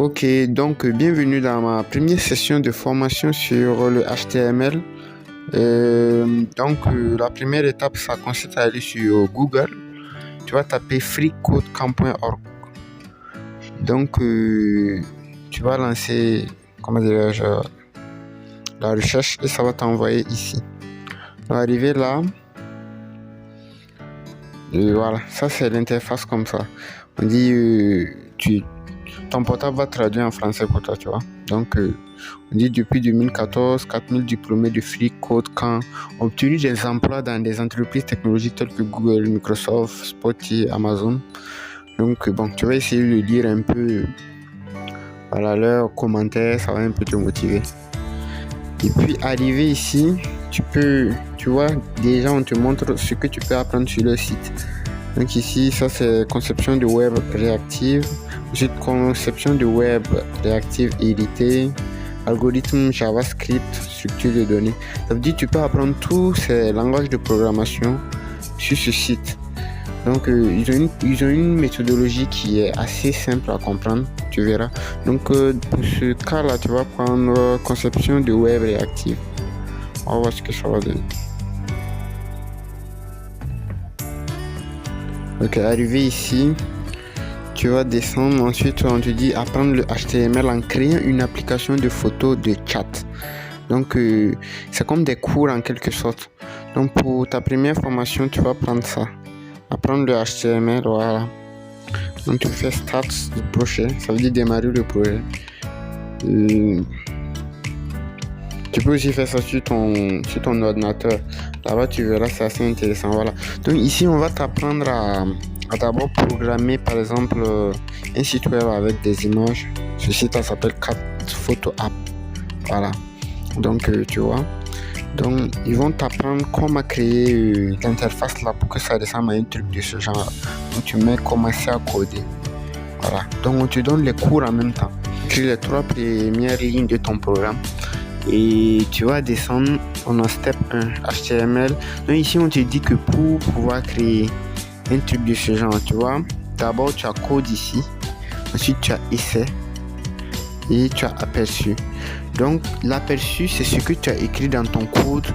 Ok, donc bienvenue dans ma première session de formation sur le HTML. La première étape, ça consiste à aller sur Google. Tu vas taper freecodecamp.org. Donc, tu vas lancer, la recherche et ça va t'envoyer ici. On va arriver là. Et voilà, ça c'est l'interface comme ça. On dit, ton portable va traduire en français pour toi, tu vois. Donc, on dit depuis 2014, 4000 diplômés de FreeCodeCamp ont obtenu des emplois dans des entreprises technologiques telles que Google, Microsoft, Spotify, Amazon. Donc, tu vas essayer de lire un peu leurs commentaires, ça va un peu te motiver. Et puis, arrivé ici, tu vois, déjà on te montre ce que tu peux apprendre sur le site. Donc ici, ça c'est conception de web réactive. Ensuite, conception de web réactive héritée, algorithme JavaScript, structure de données. Ça veut dire que tu peux apprendre tous ces langages de programmation sur ce site. Donc, ils ont une méthodologie qui est assez simple à comprendre, tu verras. Donc, pour ce cas-là, tu vas prendre conception de web réactive. On va voir ce que ça va donner. Ok, arrivé ici, tu vas descendre. Ensuite, on te dit apprendre le HTML en créant une application de photos de chat. Donc, c'est comme des cours en quelque sorte. Donc, pour ta première formation, tu vas prendre ça. Apprendre le HTML, voilà. Donc, tu fais Start le projet. Ça veut dire démarrer le projet. Tu peux aussi faire ça sur ton ordinateur. Là-bas, tu verras, c'est assez intéressant. Voilà. Donc, ici, on va t'apprendre à d'abord programmer, par exemple, un site web avec des images. Ce site s'appelle Cat Photo App. Voilà. Donc, tu vois. Donc, ils vont t'apprendre comment créer l'interface là pour que ça ressemble à un truc de ce genre. Donc, tu mets commencer à coder. Voilà. Donc, on te donne les cours en même temps. Tu écris les 3 premières lignes de ton programme. Et tu vas descendre, on a step 1, HTML. Donc ici, on te dit que pour pouvoir créer un truc de ce genre, tu vois, d'abord tu as code ici, ensuite tu as essai et tu as aperçu. Donc l'aperçu, c'est ce que tu as écrit dans ton code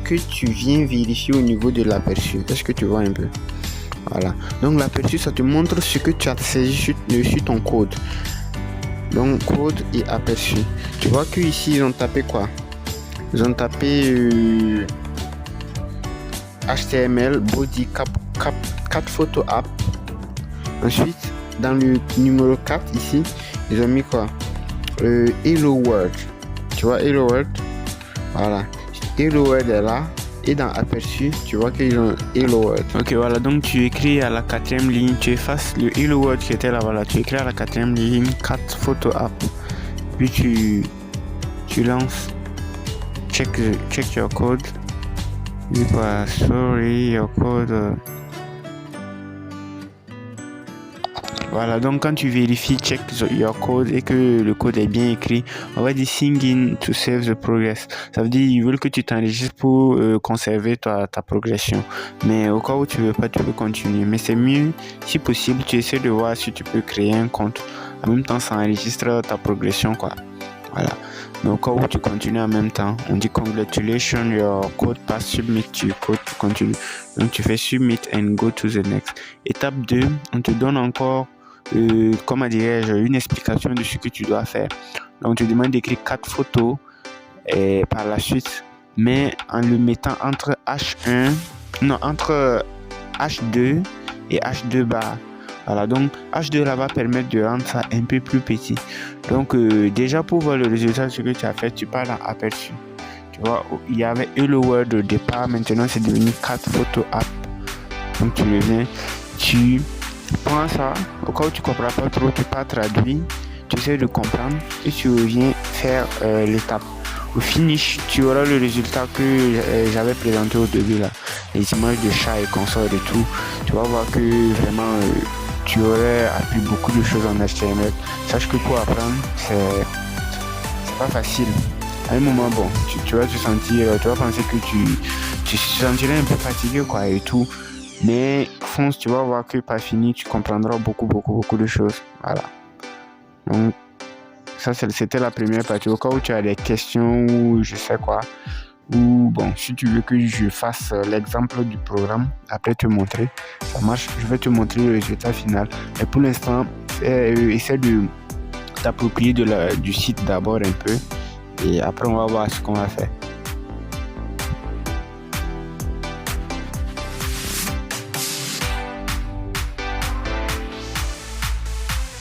que tu viens vérifier au niveau de l'aperçu. Est-ce que tu vois un peu? Voilà. Donc l'aperçu, ça te montre ce que tu as saisi sur ton code. Donc code et aperçu. Tu vois que ici ils ont tapé quoi? Ils ont tapé HTML body cap photo app. Ensuite dans le numéro 4 ici ils ont mis quoi? Hello world. Tu vois Hello world? Voilà. Hello world est là. Et dans aperçu, tu vois qu'ils ont Hello World. Ok, voilà, donc tu écris à la 4e ligne, tu effaces le Hello World qui était là, voilà, tu écris à la 4e ligne, 4 photo app. Puis tu lances check your code. Sorry, your code. Voilà, donc quand tu vérifies check your code et que le code est bien écrit, on va dire sign in to save the progress. Ça veut dire ils veulent que tu t'enregistres pour conserver ta progression. Mais au cas où tu veux pas, tu peux continuer. Mais c'est mieux, si possible, tu essaies de voir si tu peux créer un compte. En même temps, ça enregistre ta progression, quoi. Voilà. Mais au cas où tu continues en même temps, on dit congratulations, your code pass, submit, tu continues. Donc tu fais submit and go to the next. Étape 2, on te donne encore une explication de ce que tu dois faire. Donc, on te demande d'écrire 4 photos et par la suite, mais en le mettant entre H2 et H2 bar. Voilà, donc H2 là va permettre de rendre ça un peu plus petit. Donc, déjà pour voir le résultat de ce que tu as fait, tu pars dans aperçu. Tu vois, il y avait Hello World au départ, maintenant c'est devenu 4 photos app. Donc, tu reviens, tu prends ça, au cas où tu ne comprends pas trop, tu pas traduire, tu essaies de comprendre et tu reviens faire l'étape. Au finish, tu auras le résultat que j'avais présenté au début là, les images de chat et consorts et tout. Tu vas voir que vraiment tu aurais appris beaucoup de choses en HTML. Sache que pour apprendre, c'est pas facile. À un moment, bon, tu vas te sentir, tu vas penser que tu te sentirais un peu fatigué quoi et tout. Mais fonce, tu vas voir que pas fini, tu comprendras beaucoup de choses. Voilà. Donc Ça, c'était la première partie. Au cas où tu as des questions ou je sais quoi, ou bon, si tu veux que je fasse l'exemple du programme, après te montrer, ça marche, je vais te montrer le résultat final. Mais pour l'instant, essaie de t'approprier du site d'abord un peu et après on va voir ce qu'on va faire.